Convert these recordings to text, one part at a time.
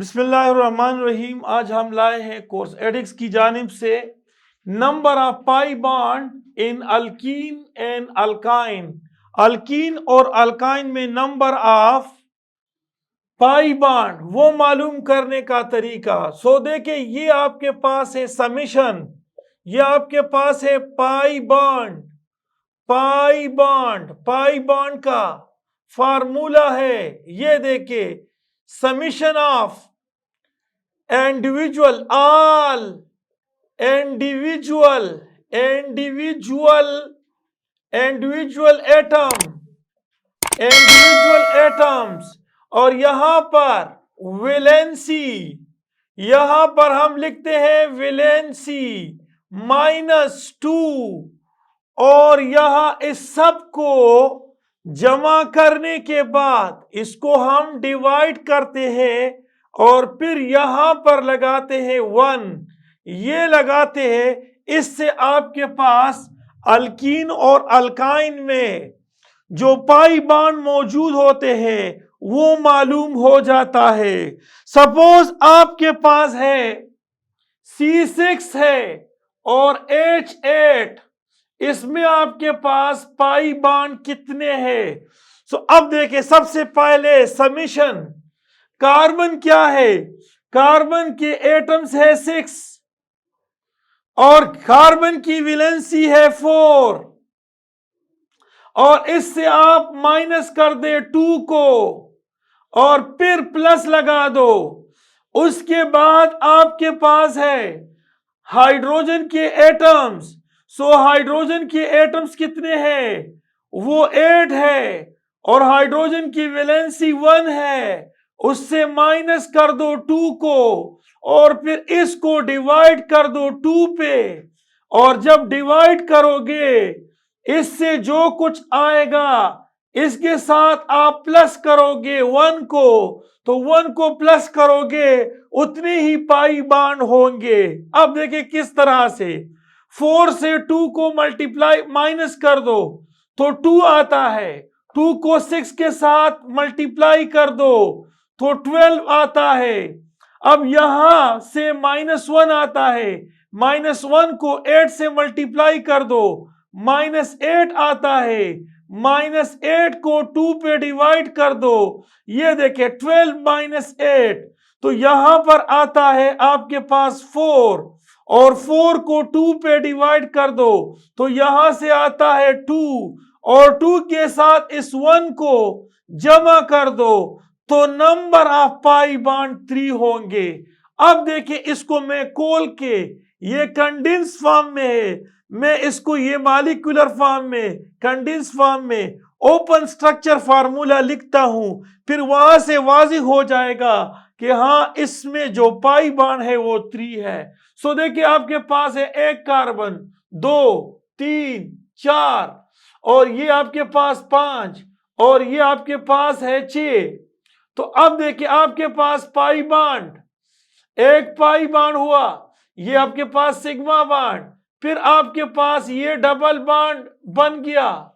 बिस्मिल्लाहिर्रहमानिर्रहीम। आज हम लाए हैं कोर्स एडिक्स की जानिब से number of pi bond in alkyne and alkyne. Alkyne और अल्काइन में नंबर ऑफ पाई बॉन्ड वो मालूम करने का तरीका। सो देखिए, ये आपके पास है समेशन, ये आपके पास है पाई बॉन्ड। पाई बॉन्ड का फार्मूला है, ये देखिए, summation of individual all individual individual atoms और यहां पर वैलेंसी, यहां पर हम लिखते हैं वैलेंसी -2 और यहां इस सब को जमा करने के बाद इसको हम डिवाइड करते हैं और फिर यहां पर लगाते हैं 1, ये लगाते हैं। इससे आपके पास अल्कीन और अल्काइन में जो पाई बॉन्ड मौजूद होते हैं वो मालूम हो जाता है। सपोज आपके पास है C6 है और H8, इसमें आपके पास पाई बॉन्ड कितने हैं? सो अब देखिए, सबसे पहले समेशन। कार्बन क्या है? कार्बन के एटम्स है 6 और कार्बन की वैलेंसी है 4 और इससे आप माइनस कर दे 2 को और फिर प्लस लगा दो। उसके बाद आपके पास है हाइड्रोजन के एटम्स। सो हाइड्रोजन के एटम्स कितने हैं? वो 8 है और हाइड्रोजन की वैलेंसी 1 है। उससे माइनस कर दो 2 को और फिर इसको डिवाइड कर दो 2 पे और जब डिवाइड करोगे इससे जो कुछ आएगा इसके साथ आप प्लस करोगे 1 को, तो 1 को प्लस करोगे उतने ही पाई बॉन्ड होंगे। अब देखिए किस तरह से, 4 से 2 को मल्टीप्लाई माइनस कर दो तो 2 आता है, 2 को 6 के साथ मल्टीप्लाई कर दो तो 12 आता है। अब यहां से -1 आता है, -1 को 8 से मल्टीप्लाई कर दो, -8 आता है, -8 को 2 पे डिवाइड कर दो, ये देखिए 12 - 8, तो यहां पर आता है आपके पास 4 और 4 को 2 पे डिवाइड कर दो तो यहां से आता है 2 और 2 के साथ इस 1 को जमा कर दो तो नंबर ऑफ पाई बॉन्ड 3 होंगे। अब देखिए, इसको मैं खोल के, ये कंडेंस फॉर्म में है, मैं इसको ये मॉलिक्यूलर फॉर्म में, कंडेंस फॉर्म में ओपन स्ट्रक्चर फार्मूला लिखता हूं, फिर वहां से वाज़िह हो जाएगा कि हाँ, इसमें जो पाई बॉन्ड है वो 3 है। सो देखिए, आपके पास है 1 कार्बन, 2, 3, 4 और ये आपके पास 5 और ये आपके पास है 6। तो अब देखिए, आपके पास पाई बॉन्ड, एक पाई बॉन्ड हुआ, ये आपके पास सिग्मा बॉन्ड, फिर आपके पास ये डबल बॉन्ड बन गया,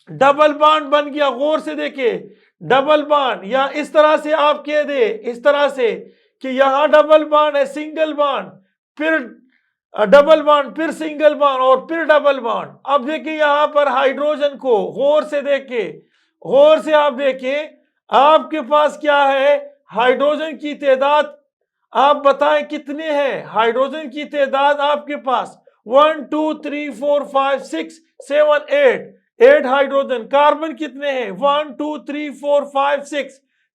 डबल बॉन्ड बन गया। गौर से देखिए, डबल बॉन्ड, या इस तरह से आप कह दे, इस तरह से कि यहां डबल बॉन्ड है, सिंगल बॉन्ड, फिर डबल बॉन्ड, फिर सिंगल बॉन्ड और फिर डबल बॉन्ड। अब देखिए यहां पर हाइड्रोजन को गौर से देखिए, गौर से आप देखिए, आपके पास क्या है? हाइड्रोजन की तादाद आप बताएं कितने हैं? हाइड्रोजन की तादाद आपके पास 1 2 3 4 5 6 7 8 हाइड्रोजन। कार्बन कितने हैं? 1 2 3 4 5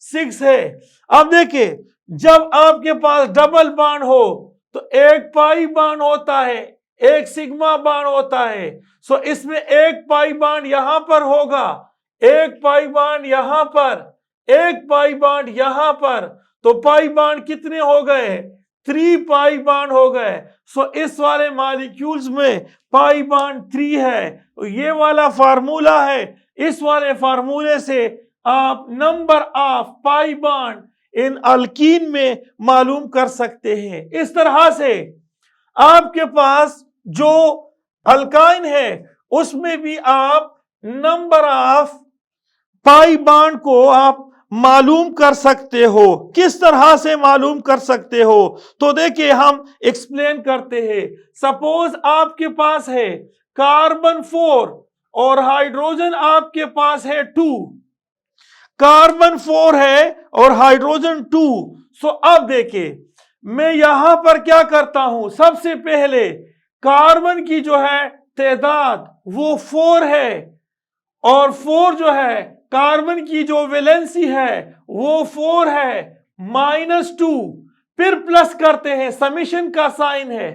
6 है। अब देखिए, जब आपके पास डबल बॉन्ड हो तो एक पाई बॉन्ड होता है, एक सिग्मा बॉन्ड होता है। सो इसमें एक पाई बॉन्ड यहां पर होगा, एक पाई बॉन्ड यहां पर, एक पाई बॉन्ड यहां पर, तो पाई बॉन्ड कितने हो गए? 3 पाई बॉन्ड हो गए। सो इस वाले मॉलिक्यूल्स में पाई बॉन्ड 3 है। तो ये वाला फार्मूला है, इस वाले फार्मूले से आप number of pi bond in alkyne में मालूम कर सकते हैं। इस तरह से आपके पास जो अल्काइन है उसमें भी आप नंबर ऑफ पाई बॉन्ड को आप मालूम कर सकते हो। किस तरह से मालूम कर सकते हो? तो देखिए हम एक्सप्लेन करते हैं। सपोज आपके पास है कार्बन 4 और हाइड्रोजन आपके पास है 2। कार्बन 4 है और हाइड्रोजन 2। सो अब देखिए मैं यहां पर क्या करता हूं, सबसे पहले कार्बन की जो है तादाद वो 4 है और 4 जो है कार्बन की जो वैलेंसी है वो 4 है -2, फिर प्लस करते हैं, समेशन का साइन है,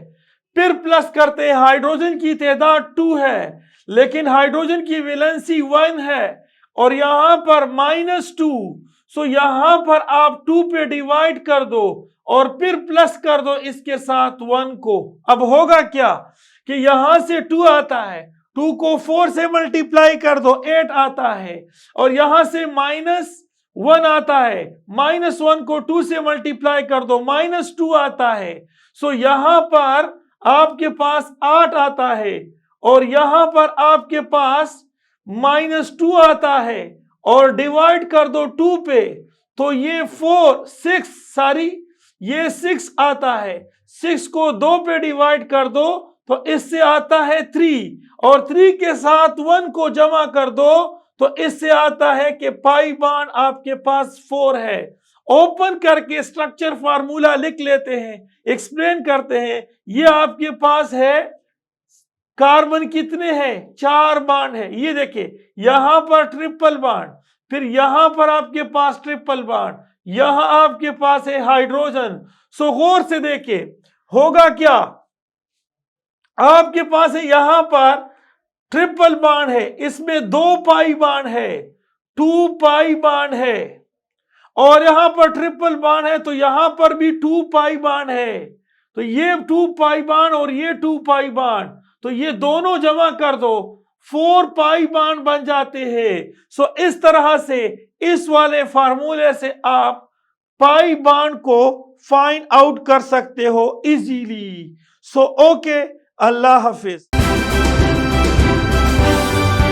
फिर प्लस करते हैं, हाइड्रोजन की तादाद 2 है लेकिन हाइड्रोजन की वैलेंसी 1 है और यहां पर -2। सो यहां पर आप 2 पे डिवाइड कर दो और फिर प्लस कर दो इसके साथ 1 को। अब होगा क्या कि यहां से 2 आता है, 2 को 4 से मल्टीप्लाई कर दो 8 आता है और यहां से -1 आता है, -1 को 2 से मल्टीप्लाई कर दो -2 आता है। सो यहां पर आपके पास 8 आता है और यहां पर आपके पास -2 आता है और डिवाइड कर दो 2 पे तो ये 6 आता है। 6 को 2 पे डिवाइड कर दो तो इससे आता है 3 और 3 के साथ 1 को जमा कर दो तो इससे आता है कि पाई बांड आपके पास 4 है। ओपन करके स्ट्रक्चर फार्मूला लिख लेते हैं, एक्सप्लेन करते हैं। ये आपके पास है कार्बन कितने हैं, 4 बांड है। ये देखिए यहां पर ट्रिपल बांड, फिर यहां पर आपके पास ट्रिपल बांड, यहां आपके पास है हाइड्रोजन। सो गौर से देखिए होगा क्या, आपके पास है यहां पर ट्रिपल बांड है, इसमें 2 पाई बांड है, 2 पाई बांड है और यहां पर ट्रिपल बांड है तो यहां पर भी 2 पाई बांड है। तो ये 2 पाई बांड और ये 2 पाई बांड, तो ये दोनों जमा कर दो 4 पाई बांड बन जाते हैं। सो इस तरह से इस वाले फार्मूले से आप पाई बांड को फाइंड आउट कर सकते हो इजीली। सो ओके, अल्लाह हाफिज।